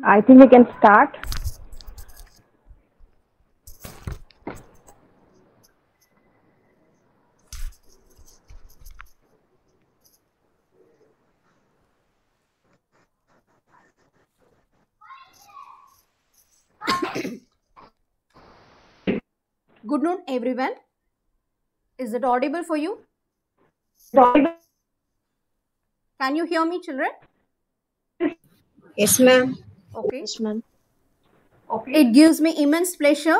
I think we can start. Good noon, everyone. Is it audible for you? Can you hear me, children? Yes, ma'am. Okay. Yes, ma'am. Okay. It gives me immense pleasure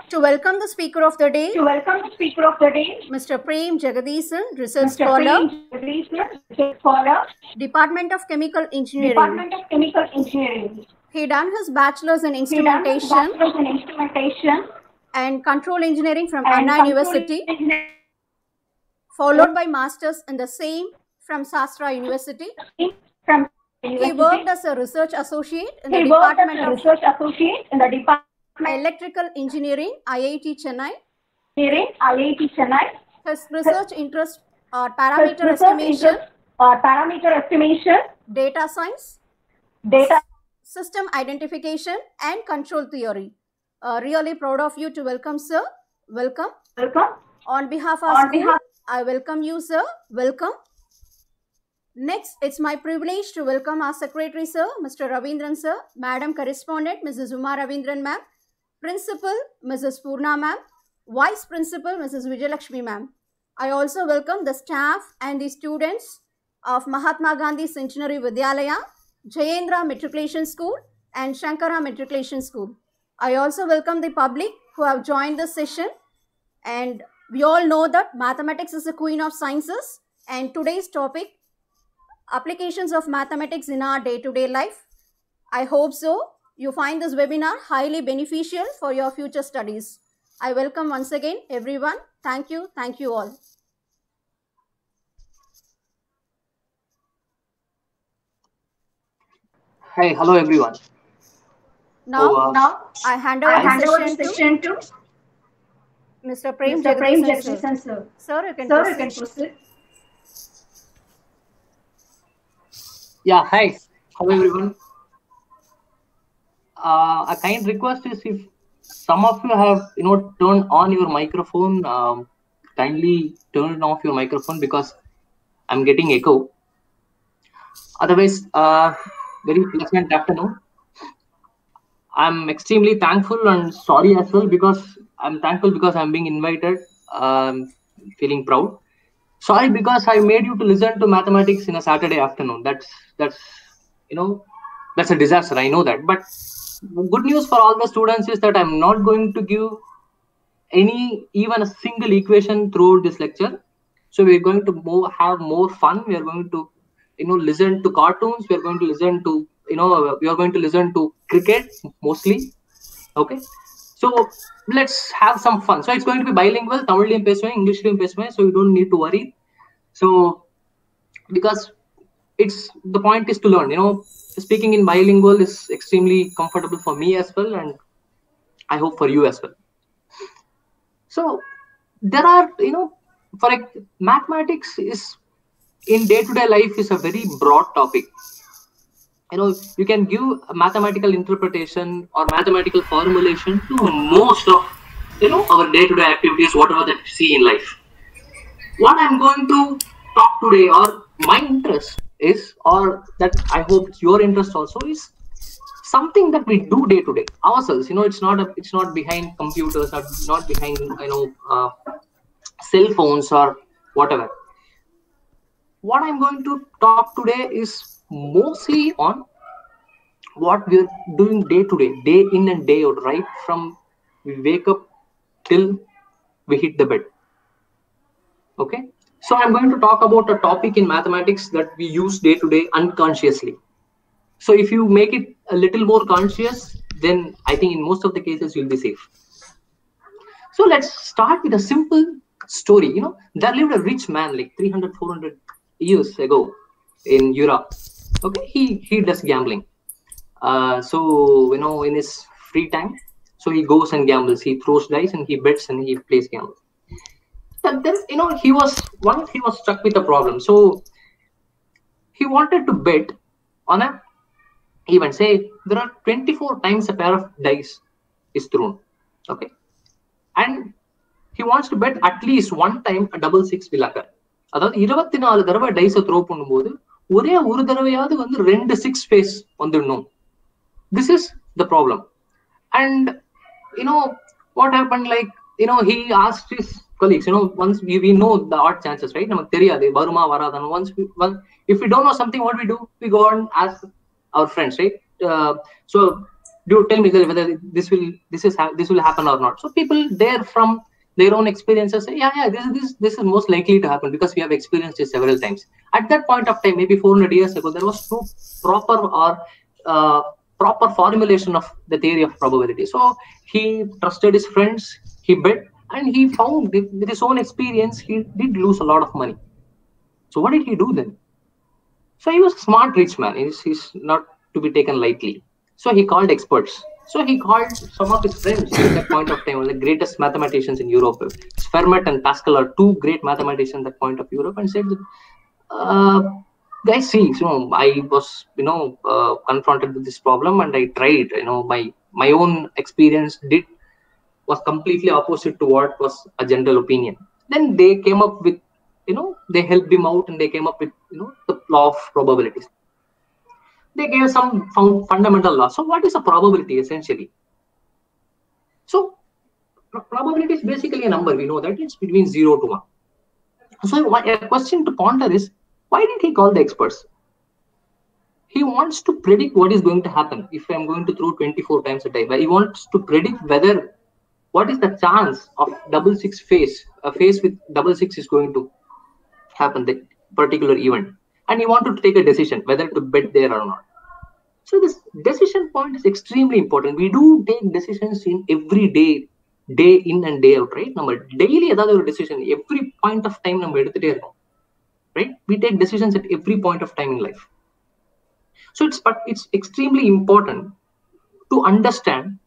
To welcome the speaker of the day, welcome the speaker of the day, Mr. Prem Jagadisan, research Mr. scholar, Prem Jagadisan, research scholar, Department of Chemical Engineering. Department of Chemical Engineering. He done his bachelor's in He done his instrumentation bachelor's in instrumentation and control engineering from and Anna control University, engineering followed by master's in the same from Sastra University. from He worked as a research associate in the He worked as Department a of research associate in the Department Electrical Engineering, IIT Chennai. of Engineering, IIT Chennai. His research interests are His parameter research estimation, interests are parameter estimation, data science, data system identification, and control theory. Really proud of you to welcome, sir. Welcome. welcome. On behalf of our On school, behalf- I welcome you, sir. Welcome. Next, it's my privilege to welcome our secretary, sir, Mr. Ravindran, sir, Madam Correspondent, Mrs. Uma Ravindran, ma'am, Principal, Mrs. Purna, ma'am, Vice Principal, Mrs. Vijayalakshmi, ma'am. I also welcome the staff and the students of Mahatma Gandhi Centenary Vidyalaya, Jayendra Matriculation School, and Shankara Matriculation School. I also welcome the public who have joined this session. And we all know that mathematics is the queen of sciences. And today's topic, applications of mathematics in our day-to-day life. I hope so. You find this webinar highly beneficial for your future studies. I welcome once again everyone. Thank you. Thank you all. Hi, hello everyone. Now, Now, I hand I over hand over the the session session to to Mr. Prem Mr. Prem Jagadisan, sir. Jagadisan, sir. Sir, you can Sir, you proceed. can proceed. Yeah, hi, hello everyone. A kind request is if some of you have turned on your microphone, kindly turn off your microphone because I'm getting echo. Otherwise, very pleasant afternoon. I'm extremely thankful and sorry as well because I'm thankful because I'm being invited. Feeling proud. Sorry because I made you to listen to mathematics in a Saturday afternoon. That's that's a disaster. I know that. But good news for all the students is that I'm not going to give even a single equation throughout this lecture. So we're going to have more fun. We are going to listen to cartoons. We are going to listen to we are going to listen to cricket mostly. Okay. So let's have some fun. So it's going to be bilingual, Tamil English, so you don't need to worry. So because the point is to learn, speaking in bilingual is extremely comfortable for me as well, and I hope for you as well. So there are, for mathematics is in day-to-day life is a very broad topic. You can give a mathematical interpretation or mathematical formulation to most of our day-to-day activities, whatever that you see in life. What I'm going to talk today, or my interest is, or that I hope your interest also is, something that we do day to day ourselves. It's not behind computers or not behind cell phones or whatever. What I'm going to talk today is mostly on what we're doing day to day, day in and day out, right from we wake up till we hit the bed. Okay, so I'm going to talk about a topic in mathematics that we use day to day unconsciously. So if you make it a little more conscious, then I think in most of the cases you'll be safe. So let's start with a simple story. There lived a rich man like 300, 400 years ago in Europe. Okay, he does gambling. So in his free time, so he goes and gambles. He throws dice and he bets and he plays gamble. But then he was stuck with a problem. So he wanted to bet on a even say there are 24 times a pair of dice is thrown, okay, and he wants to bet at least one time a double six will occur. அதாவது 24 தடவை டைஸை throw பண்ணும்போது ஒரே ஒரு தடவையாவது வந்து 2 6 face வந்துடணும். This is the problem. And what happened, like he asked his colleagues, once we know the odd chances, right? namak theriyadhu varuma varadhan. If we don't know something, what we do, we go and ask our friends, right? So do tell me whether this will happen or not. So people there from their own experiences say, yeah, this is most likely to happen because we have experienced it several times. At that point of time, maybe 400 years ago, there was no proper formulation of the theory of probability. So he trusted his friends, he bet, and he found with his own experience he did lose a lot of money. So what did he do then? So he was a smart rich man. He's not to be taken lightly. So he called experts. So he called some of his friends at that point of time, one of the greatest mathematicians in Europe. Fermat and Pascal are two great mathematicians at that point of Europe, and said that, guys, see, I was, confronted with this problem, and I tried, my own experience was completely opposite to what was a general opinion. Then they came up with, they helped him out, and they came up with, the law of probabilities. They gave some fundamental law. So what is a probability essentially? So probability is basically a number. We know that it's between 0 to 1. So a question to ponder is, why did he call the experts? He wants to predict what is going to happen if I'm going to throw 24 times a day. But he wants to predict what is the chance of double six phase, a phase with double six is going to happen, that particular event. And he wanted to take a decision whether to bet there or not. So this decision point is extremely important. We do take decisions in every day in and day out, right? Number daily a decision, every point of time number edutite irukom, right? We take decisions at every point of time in life. So it's extremely important to understand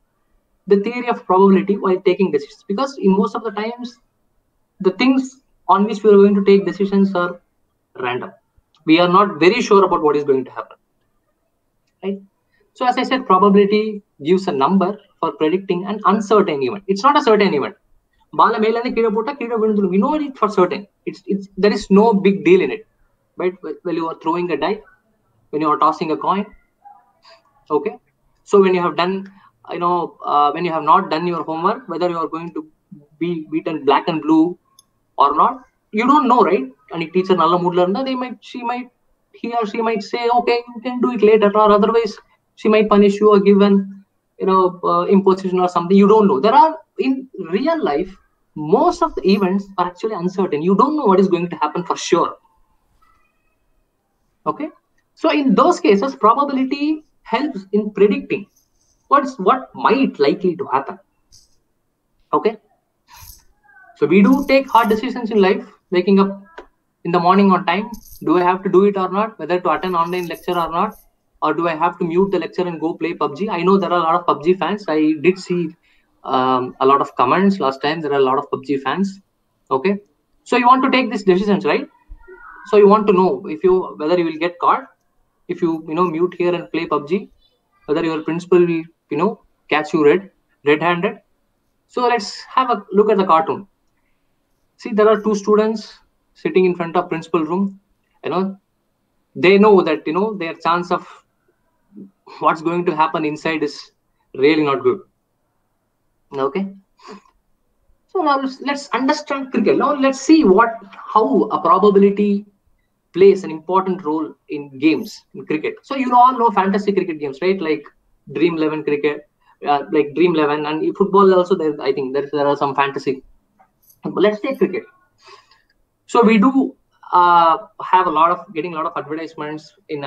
the theory of probability while taking decisions, because in most of the times the things on which we are going to take decisions are random. We are not very sure about what is going to happen, right? So as I said, probability gives a number for predicting an uncertain event. It's not a certain event. Bala mela ne keeda pota keeda vindulu. We know it for certain. There is no big deal in it, right? When you are throwing a die, when you are tossing a coin, okay. So when you have done, when you have not done your homework, whether you are going to be beaten black and blue or not, you don't know, right? And if teacher nalla mood la irundha, he or she might say, okay, you can do it later, or otherwise she might punish you or give an imposition or something. You don't know. There are, in real life, most of the events are actually uncertain. You don't know what is going to happen for sure. Okay, so in those cases, probability helps in predicting what might likely to happen. Okay, so we do take hard decisions in life. Waking up in the morning on time, do I have to do it or not? Whether to attend online lecture or not, or do I have to mute the lecture and go play PUBG? I know there are a lot of PUBG fans. I did see a lot of comments last time. There are a lot of PUBG fans. Okay, so you want to take these decisions, right? So you want to know whether you will get caught if you mute here and play PUBG, whether your principal will catch you red-handed. So let's have a look at the cartoon. See, there are two students sitting in front of principal room. They know that their chance of what's going to happen inside is really not good. Okay, so now let's understand cricket. Now let's see how a probability plays an important role in games in cricket. So you all know fantasy cricket games, right? Like Dream 11 cricket, like Dream 11, and football also. I think there are some fantasy. But let's take cricket. So we do have getting a lot of advertisements in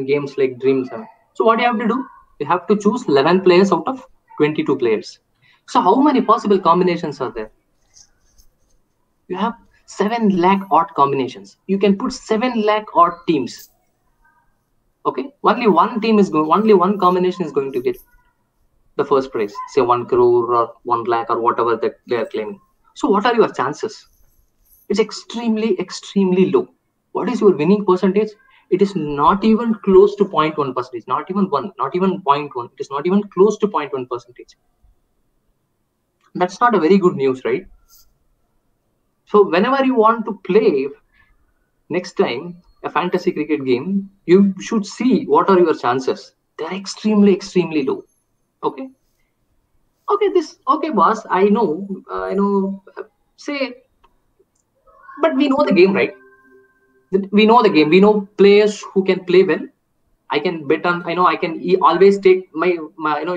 games like Dream 7. So what you have to do? You have to choose 11 players out of 22 players. So how many possible combinations are there? You have 7 lakh odd combinations. You can put 7 lakh odd teams. Okay, only one combination is going to get the first prize, say 1 crore or 1 lakh or whatever that they are claiming. So what are your chances? It's extremely, extremely low. What is your winning percentage? it is not even close to 0.1%, not even 1, not even 0.1. It is not even close to 0.1%. That's not a very good news, right? So whenever you want to play next time a fantasy cricket game, you should see what are your chances. They're extremely, extremely low. Okay. Okay, boss, I know, say, but we know the game, right? We know the game. We know players who can play well. I can bet on, I can always take my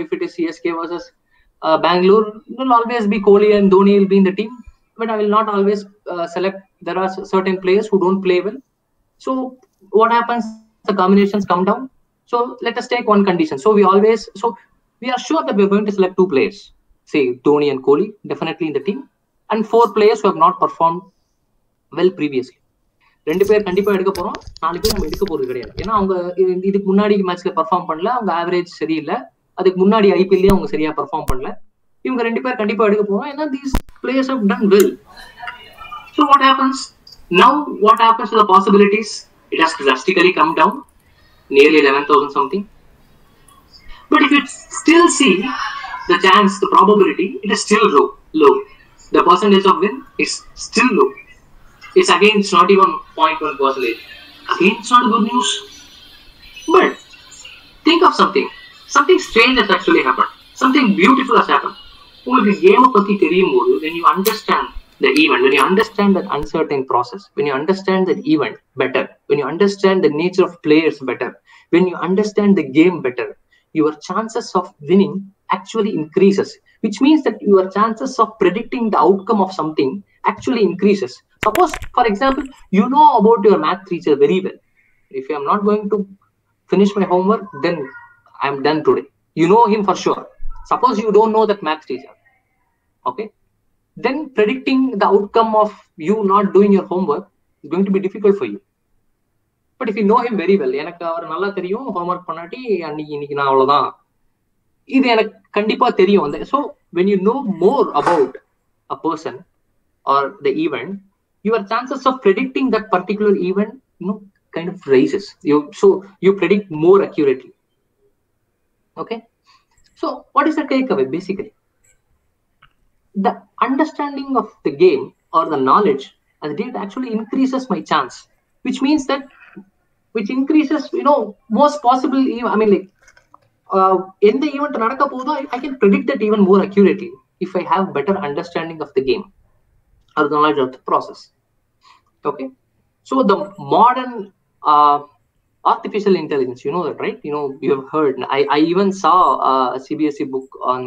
if it is CSK versus Bangalore, it will always be Kohli and Dhoni will be in the team. But I will not always select, there are certain players who don't play well. So what happens? The combinations come down. So let us take one condition. So we are sure that we're going to select 2 players, say Dhoni and Kohli, definitely in the team, and 4 players who have not performed well previously. 2 பேர் கண்டிப்பா எடுக்க போறோம், 4 பேர் நம்ம எடுக்க போறது கிடையாது. ஏன்னா அவங்க இதுக்கு முன்னாடி மேட்ச்ல பெர்ஃபார்ம் பண்ணல, அவங்க ஆவரேஜ் சரியில்லை, அதுக்கு முன்னாடி ஐபிஎல்லே அவங்க சரியா பெர்ஃபார்ம் பண்ணல. இவங்க 2 பேர் கண்டிப்பா எடுக்க போறோம், ஏன்னா these players have done well. So what happens now? What happens to the possibilities? It has drastically come down, nearly 11,000 something. But if you still see the chance, the probability, it is still low. The percentage of win is still low. It's again, it's not even 0.1%. Again, it's not good news. But think of something strange has actually happened. Something beautiful has happened. When you understand the event, when you understand that uncertain process, when you understand that event better, when you understand the nature of players better, when you understand the game better, your chances of winning actually increases, which means that your chances of predicting the outcome of something actually increases. Suppose, for example, you know about your math teacher very well. If I am not going to finish my homework, then I am done today. You know him for sure. Suppose you don't know that math teacher. Okay? Then predicting the outcome of you not doing your homework is going to be difficult for you. But if you know him very well, எனக்கு அவர் நல்லா தெரியும், homework பண்ணாட்டி இன்னைக்கு நான் அவ்வளவுதான், இது எனக்கு கண்டிப்பா தெரியும். So when you know more about a person or the event, your chances of predicting that particular event kind of raises. You predict more accurately. Okay, so what is the takeaway? Basically, the understanding of the game or the knowledge as it actually increases my chance, which means that increases most possible. I mean, like in the event nadakka podo, I can predict that even more accurately if I have better understanding of the game or the knowledge of the process. Okay, so the modern artificial intelligence, you know that, right? You have heard. I even saw a CBSE book on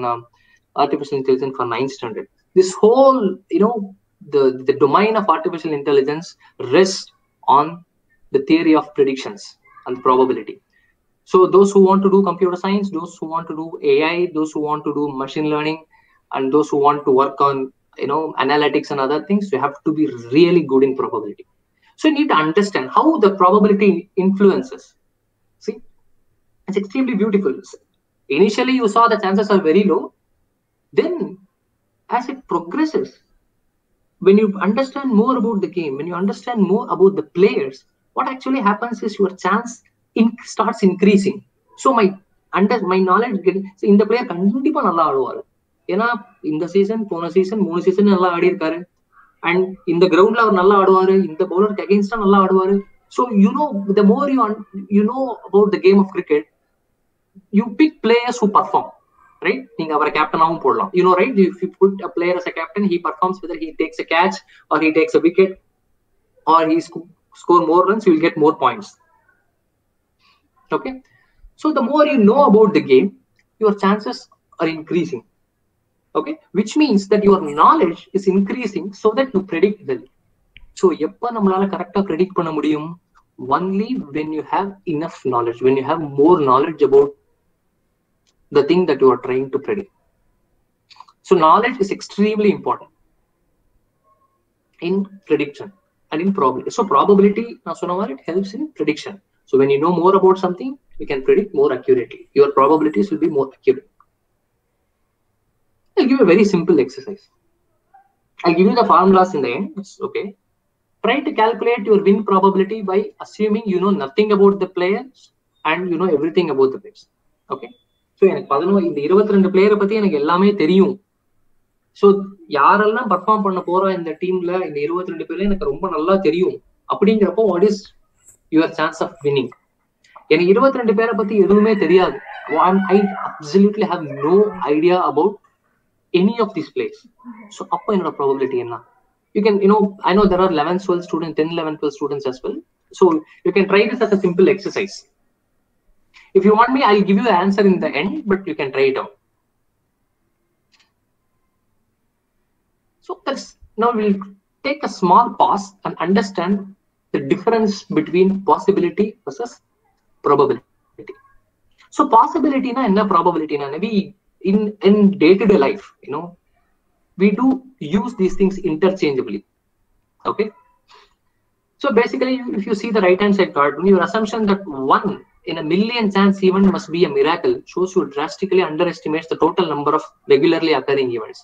artificial intelligence for 9th standard. This whole, the domain of artificial intelligence rests on the theory of predictions and probability. So those who want to do computer science, those who want to do AI, those who want to do machine learning, and those who want to work on analytics and other things, you have to be really good in probability. So you need to understand how the probability influences. See, it's extremely beautiful. Initially you saw the chances are very low. Then as it progresses, when you understand more about the game, when you understand more about the players, what actually happens is your chance starts increasing. So my knowledge getting, so in the player kandipa nalla aaduvaru, ஏன்னா இந்த season போன season 3 season நல்லா ஆடி இருக்காரு, and இந்த கிரவுண்ட்ல அவர் நல்லா ஆடுவாரு, இந்த பவுலருக்கு அகைன்ஸ்டா நல்லா ஆடுவாரு. So the more you know about the game of cricket, you pick players who perform, right? நீங்க அவரை கேப்டனாவும் போடலாம், right? If you put a player as a captain, he performs, whether he takes a catch or he takes a wicket or he score more runs, you will get more points. Okay, so the more you know about the game, your chances are increasing. Okay, which means that your knowledge is increasing so that you predict well. So எப்ப நம்மளால கரெக்டா predict பண்ண முடியும்? Only when you have enough knowledge, when you have more knowledge about the thing that you are trying to predict. So knowledge is extremely important in prediction and in probability. So probability, it helps in prediction. So when you know more about something, you can predict more accurately. Your probabilities will be more accurate. I'll give you a very simple exercise. I'll give you the formulas in the end. It's okay. try to calculate your win probability by assuming you know nothing about the players and you know everything about the players. Okay, so எனக்கு 22 பிளேயரை பத்தி எனக்கு எல்லாமே தெரியும். So யாரெல்லாம் perform பண்ண போறோம் இந்த டீம்ல, இந்த 22 பேர்ல எனக்கு ரொம்ப நல்லா தெரியும். அப்படிங்கிறப்போ what is your chance of winning? எனக்கு 22 பேரை பத்தி எதுவுமே தெரியாது. I absolutely have no idea about any of these players. So அப்போ என்னோட ப்ராபபிலிட்டி என்ன? You can, you know, I know there are 11, 12 students, 10, 11, 12 students as well. So you can try this as a simple exercise. If you want me, I'll give you the answer in the end, but you can try it out. So now we'll take a small pause and understand the difference between possibility versus probability. So possibility na enna probability na maybe in day-to-day life, you know, we do use these things interchangeably. Okay, so basically if you see the right hand side card, your assumption that 1 in a million chance event must be a miracle shows you drastically underestimates the total number of regularly occurring events.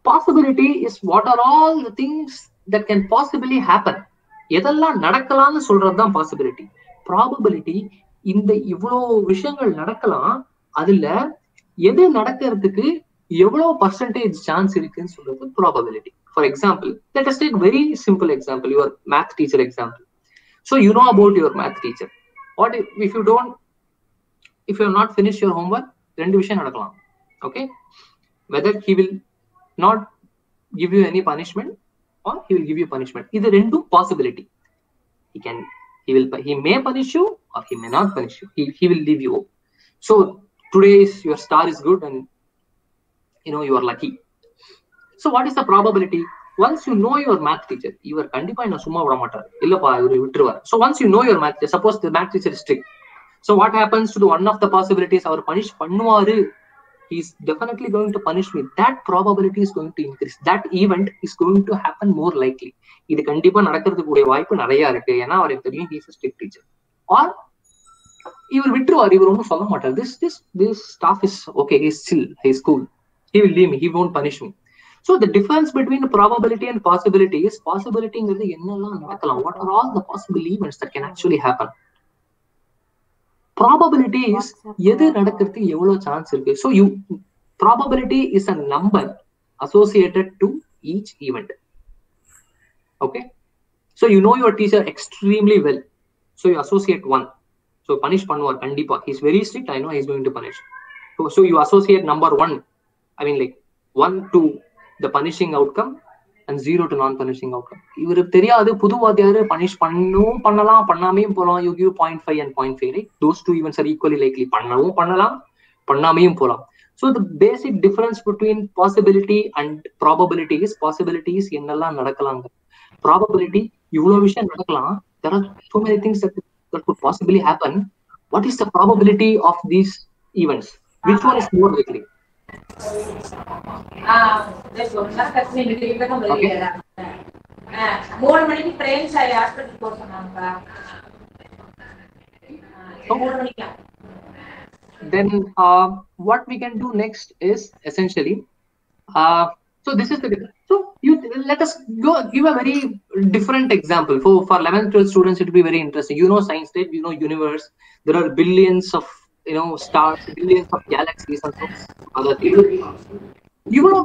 Possibility is what are all the things that can possibly happen. எதெல்லாம் நடக்கலாம்னு சொல்றதுதான் possibility. Probability இந்த இவ்வளோ விஷயங்கள் நடக்கலாம், அதுல எது நடக்கிறதுக்கு எவ்வளவு பர்சன்டேஜ் சான்ஸ் இருக்குன்னு சொல்றது probability. For example, let us take very simple example, your math teacher example. So you know about your math teacher. What if you not finish your homework, 2 விஷயம் நடக்கலாம். Okay, whether he will not give you any punishment or he will give you punishment. This is two possibility. He may punish you or he may not punish you. He will leave you. So today your star is good and you know you are lucky. So what is the probability? Once you know your math teacher, you are kandipa enna summa vida maatar illa pa ivaru vitruvar. So once you know your math teacher, suppose the math teacher is strict, so what happens to the one of the possibilities? Our punish pannuvaru, he is definitely going to punish me. That probability is going to increase. That event is going to happen more likely. இது கண்டிப்பா நடக்கிறதுக்கு கூடிய வாய்ப்பு நிறைய இருக்கு. ஏன்னா அவருக்கு தெரியும் he is a strict teacher. Or இவர் விட்டுருவார், இவர் ஒன்றும் சொல்ல மாட்டார். This staff is okay, he is chill, he is cool, he will leave me, he won't punish me. So the difference between probability and possibility is possibilityங்கிறது என்னெல்லாம் நடக்கலாம். What are all the possible events that can actually happen? Probability is எது நடக்கிறதுக்கு எவ்வளவு chance இருக்கு. So probability is a number associated to each event. Okay, so you know your teacher extremely well, so you associate 1. So punish பண்ணுவார் கண்டிப்பா, he is very strict, I know he is going to punish. So you associate number 1, I mean like 1 to the punishing outcome and 0 to non-punishing outcome. இவருக்கு தெரியாது, புது வாத்தியாரு punish பண்ணலாம் பண்ணாமையும் போலாம். You give 0.5 and 0.5, right? Those two events are equally likely. பண்ணலாம் பண்ணாமையும் போலாம். So the basic difference between possibility and probability is possibilities என்னெல்லாம் நடக்கலாங்க. Probability இவ்வளவு விஷயம் நடக்கலாம். There are so many things that could possibly happen. What is the probability of these events? Which one is more likely? Then what we can do next is essentially so this is the so you let us go give a very different example. For 11th 12th students it will be very interesting. You know science, right? You know universe, there are billions of stars, billions of galaxies and so other things. You know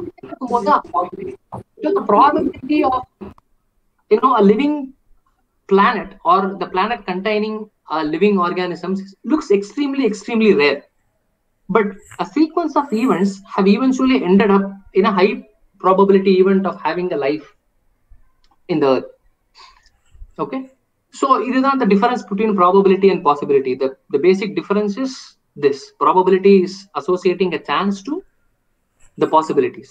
the probability of a living planet or the planet containing living organisms looks extremely rare, but a sequence of events have eventually ended up in a high probability event of having a life in the earth. Okay, so it is not the difference between probability and possibility. The basic difference is this: probability is associating a chance to the possibilities.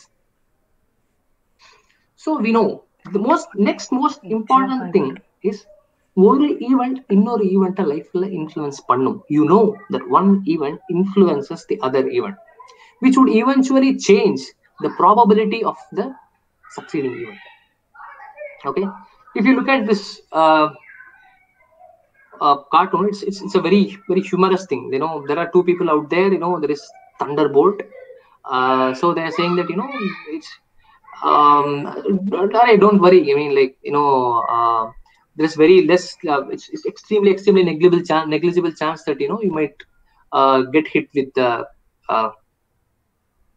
So we know the next most important thing is one event இன்னொரு event லைஃப்ல influence பண்ணும். You know that one event influences the other event, which would eventually change the probability of the succeeding event. Okay, if you look at this cartoon, it's a very humorous thing. There are two people out there. There is Thunderbolt. So they are saying that it's don't worry. I mean, like, there's very less. It's extremely negligible chance that you might get hit with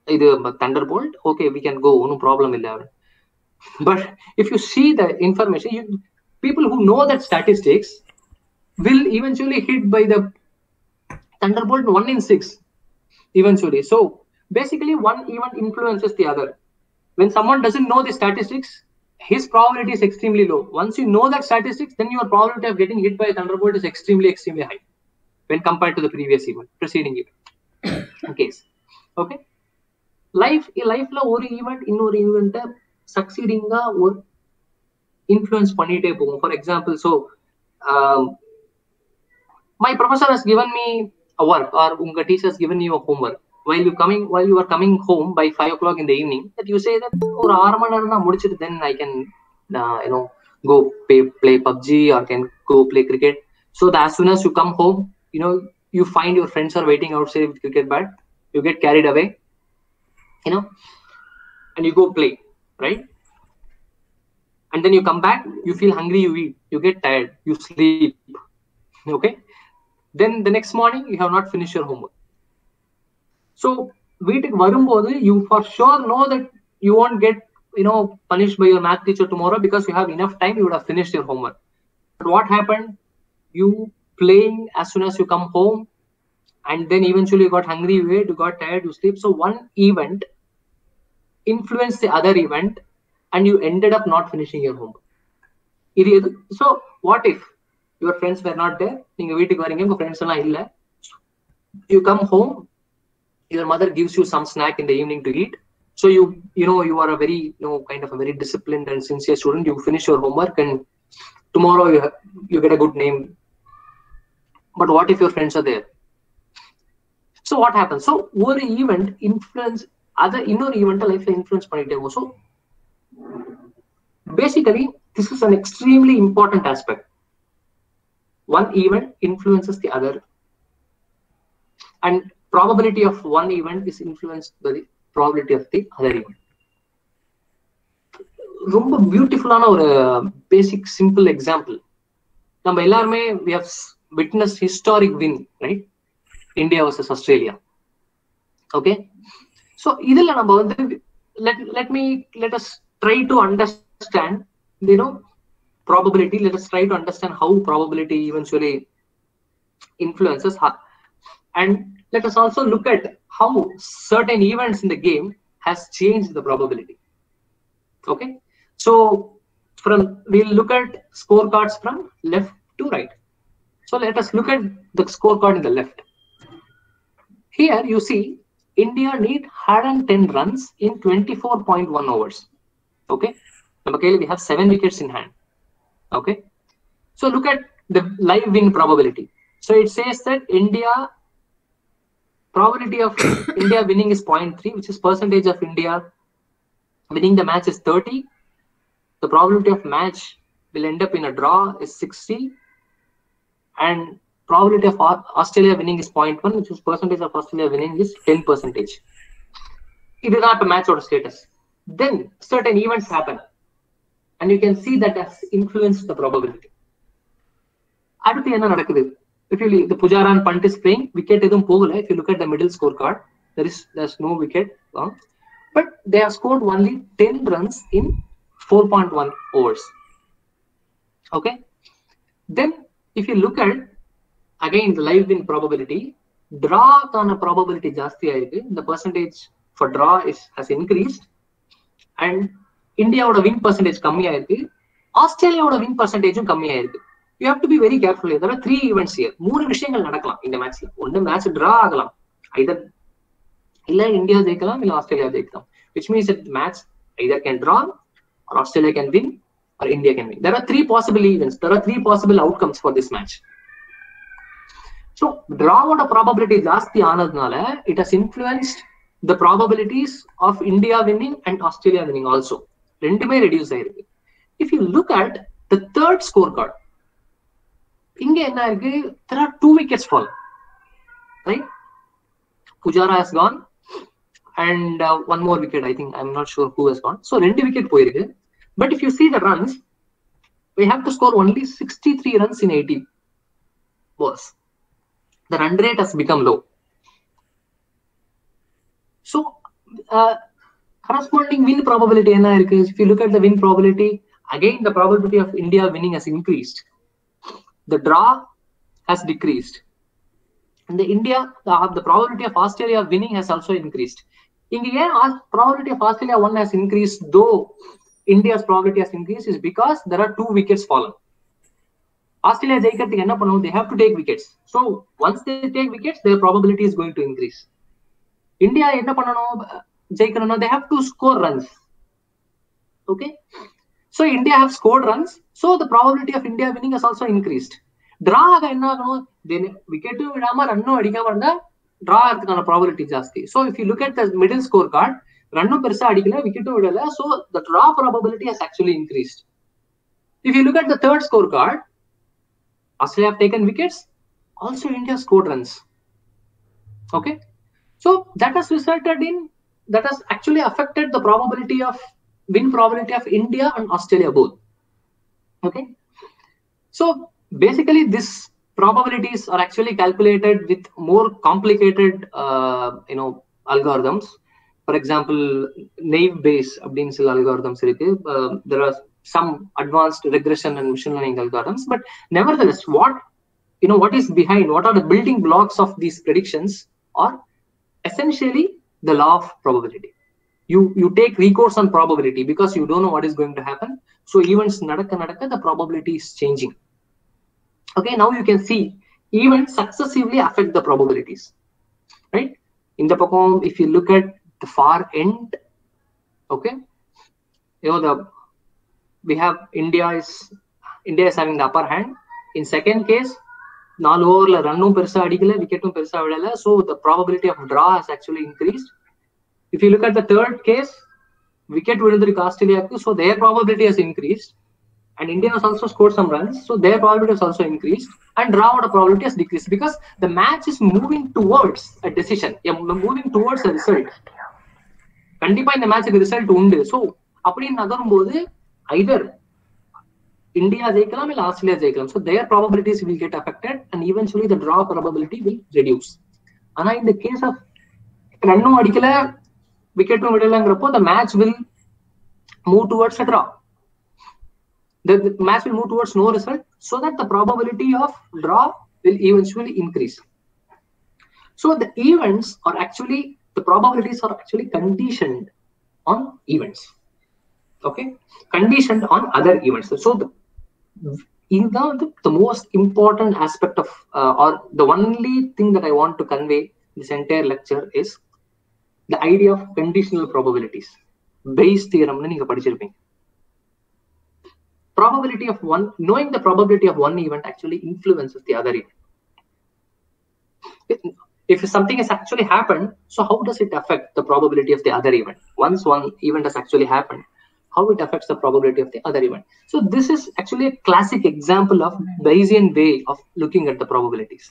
either thunderbolt. Okay, we can go, no problem in there. But if you see the information, people who know that statistics will eventually hit by the thunderbolt 1 in 6 eventually. So basically, one event influences the other. When someone doesn't know the statistics, his probability is extremely low. Once you know that statistics, then your probability of getting hit by a thunderbolt is extremely high when compared to the preceding event. Case. Okay. Life la ஒரு event இன்னொரு event succeeding or influence பண்ணிட்டே போகும். For example, so my professor has given me a work, or unga teacher has given you a homework. While you are coming home by 5 o'clock in the evening, that you say that or 6 மணி நேரம் நான் முடிச்சிட்டு then I can go play PUBG or can go play cricket. So that as soon as you come home, you find your friends are waiting outside with cricket bat, you get carried away, and you go play, right? And then you come back, you feel hungry, you eat, you get tired, you sleep. Okay, then the next morning you have not finished your homework. So வீட்டுக்கு வரும்போது you for sure know that you won't get punished by your math teacher tomorrow because you have enough time, you would have finished your homework. But what happened? You playing as soon as you come home, and then eventually you got hungry, you ate, you got tired, you sleep. So one event influenced the other event, and you ended up not finishing your homework. So what if your friends were not there? நீங்க வீட்டுக்கு வரீங்க, உங்க friends எல்லாம் இல்ல. You come home, your mother gives you some snack in the evening to eat. So you are a very kind of a very disciplined and sincere student. You finish your homework, and tomorrow you get a good name. But what if your friends are there? So what happens? So one event influence other இன்னொரு event லைஃப்ல influence பண்ணிட்டே இருக்கும். So basically this is an extremely important aspect. One event influences the other, and probability of one event is influenced by the probability of the other event. ரொம்ப பியூட்டிஃபுல்லான ஒரு பேசிக் simple example. நம்ம எல்லாருமே we have witnessed historic win, right? India versus Australia. Okay, so இதுல நம்ம வந்து let us try to understand probability. Let us try to understand how probability eventually influences her, and let us also look at how certain events in the game has changed the probability. Okay, so we'll look at scorecards from left to right. So let us look at the scorecard in the left. Here you see India need 110 runs in 24.1 overs. Okay, we have 7 wickets in hand. Okay, so look at the live win probability. So it says that probability of India winning is 0.3, which is percentage of India winning the match is 30. The probability of match will end up in a draw is 60, and probability of Australia winning is 0.1, which is percentage of Australia winning is 10%. It is not a match or status. Then certain events happen, and you can see that has influenced the probability. அடுத்து என்ன நடக்குது? If the Pujaran punt is playing, wicket edum pogala. If you look at the middle scorecard, there's no wicket long, but they have scored only 10 runs in 4.1 overs. Okay, then if you look at again the live win probability, draw kana probability jaasti aayirukku. The percentage for draw has increased, and India oda win percentage kammi aayirukku. Australia oda win percentage um kammi aayirukku. You have to be very careful. There are 3 events here. 3 விஷயங்கள் நடக்கலாம் இந்த மேட்ச்ல. ஒன்னு match draw ஆகலாம், either இல்ல India ஜெயிக்கலாம் இல்ல Australia ஜெயிக்கலாம், which means that the match either can draw or Australia can win or India can win. There are 3 possible events. There are 3 possible outcomes for this match. So draw oda probability jaasti aanadnala it has influenced the probabilities of India winning and Australia winning also. Rendume reduce aayirukku. If you look at the third scorecard, there are 2 wickets fall, right? Pujara has gone, and one more wicket. I think I'm not sure who has gone. So 2 wicket poirukku. But if you see the runs, we have to score only 63 runs in 80 balls. The run rate has become low. So corresponding win probability, if you look at the win probability, again the probability of India winning has increased. The draw has decreased. And the probability of Australia winning has also increased. The probability of Australia won has increased, though India's probability has increased, is because there are 2 wickets fallen. Australia they have to take wickets. So once they take wickets, their probability is going to increase. India they have to score runs. Okay, so India have scored runs, so the probability of India winning has also increased. Draw then wicket draw probability jasti. So if you look at the middle scorecard, run wicket so the draw probability has actually increased. If you look at the third scorecard, Australia have taken wickets, also India scored runs. Okay, so that has actually affected the probability of win probability of India and Australia both. Okay, so basically this probabilities are actually calculated with more complicated algorithms. For example, naive Bayes algorithms. There are some advanced regression and machine learning algorithms, but nevertheless, what is behind, what are the building blocks of these predictions are essentially the law of probability. You take recourse on probability because you don't know what is going to happen. So events the probability is changing. Okay, now you can see events successively affect the probabilities, right? In the Pacom, if you look at the far end, okay, we have India is having the upper hand. In second case, 4 over run wicket so the probability of draw has actually increased. If you look at the third case, wicket Australia, so their probability has increased, and India has also scored some runs, so their probability has also increased, and draw probability has decreased because the match is moving towards a decision, moving towards a result. Kandipa in the match result undu. So either India jaikalam or Australia jaikalam. So their probabilities will get affected, and eventually the draw probability will reduce. And in the case of runnu adikala wicket the match will move towards a draw. The match will move towards no result, so that the probability of draw will eventually increase. So the events are actually, the probabilities are actually conditioned on events. Okay, conditioned on other events. So the most important aspect of or the only thing that I want to convey this entire lecture is the idea of conditional probabilities. Bayes theorem probability of one, knowing the probability of one event actually influences the other event. If something has actually happened, so how does it affect the probability of the other event? Once one event has actually happened, how it affects the probability of the other event. So this is actually a classic example of Bayesian way of looking at the probabilities.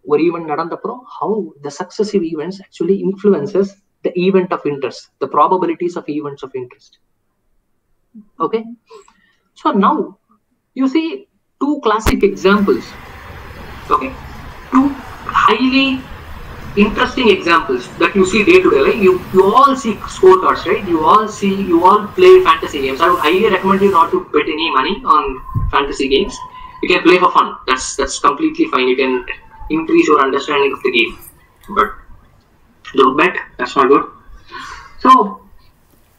Or even how the successive events actually influences the event of interest, the probabilities of events of interest. Okay, so now you see 2 classic examples. Okay, 2 highly interesting examples that you see day to day. Right? You all see scorecards, right? You all play fantasy games. I would highly recommend you not to bet any money on fantasy games. You can play for fun. That's completely fine. You can increase your understanding of the game, but don't bet. That's not good. So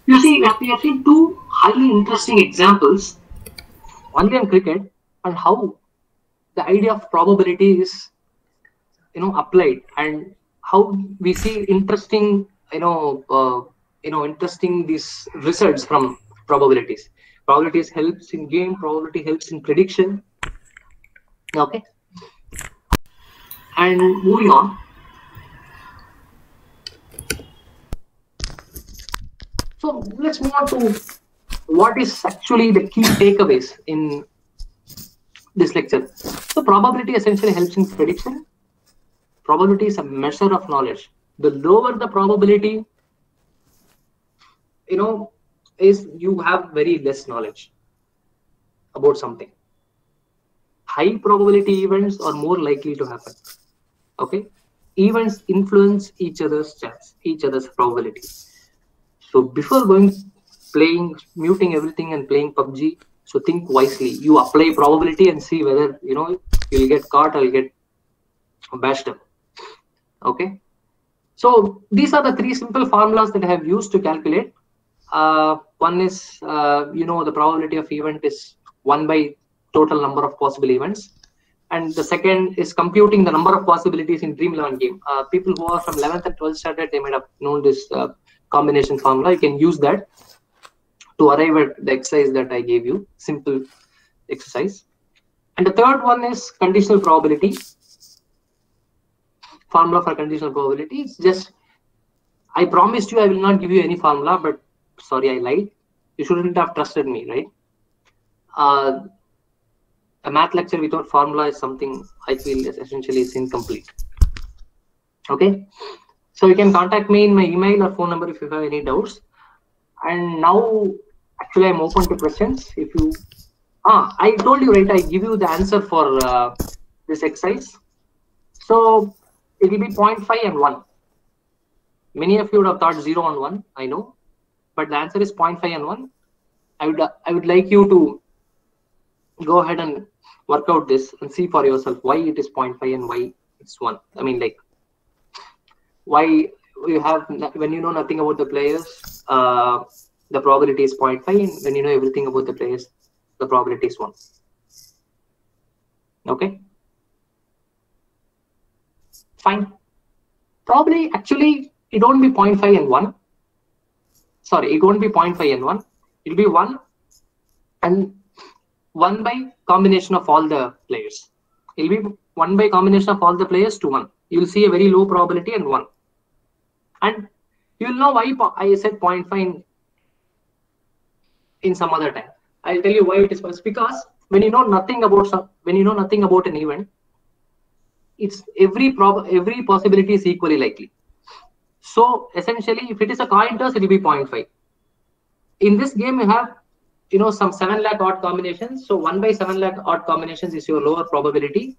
you see, we have seen 2 highly interesting examples, only on cricket, and how the idea of probability is applied, and how we see interesting interesting these results from probabilities. Probabilities helps in game, probability helps in prediction. Okay, and moving on. So let's move on to what is actually the key takeaways in this lecture. So probability essentially helps in prediction. Probability is a measure of knowledge. The lower the probability, is you have very less knowledge about something. High probability events are more likely to happen. Okay, events influence each other's chance, each other's probability. So before muting everything and playing PUBG, so think wisely. You apply probability and see whether you'll get caught or you'll get bashed up. Okay, so these are the 3 simple formulas that I have used to calculate. One is the probability of event is 1 by total number of possible events, and the second is computing the number of possibilities in Dream 11 game. People who are from 11th and 12th standard, they might have known this combination formula. You can use that to arrive at the exercise that I gave you, simple exercise. And the third one is conditional probability. Formula for conditional probability is just, I promised you I will not give you any formula, but sorry, I lied. You shouldn't have trusted me, right? A math lecture without formula is something I feel is essentially incomplete. Okay, so you can contact me in my email or phone number if you have any doubts. And now, actually, I'm open to questions. If you, I told you, right? I give you the answer for this exercise. So it will be 0.5 and 1. Many of you would have thought 0 and 1. I know, but the answer is 0.5 and 1. I would like you to go ahead and work out this and see for yourself why it is 0.5 and why it's 1. I mean, like, why you have, when you know nothing about the players, the probability is 0.5, and when you know everything about the players, the probability is 1. Okay, fine. Probably, actually, it won't be 0.5 and 1. Sorry, it won't be 0.5 and 1. It'll be 1 and 1 by combination of all the players. It'll be 1 by combination of all the players to 1. You'll see a very low probability and 1. And you'll know why I said 0.5 in some other time. I'll tell you why it is first. Because when you know nothing about an event, it's every possibility is equally likely. So essentially, if it is a coin toss, it will be 0.5. In this game, you have some 7 lakh odd combinations. So 1 by 7 lakh odd combinations is your lower probability.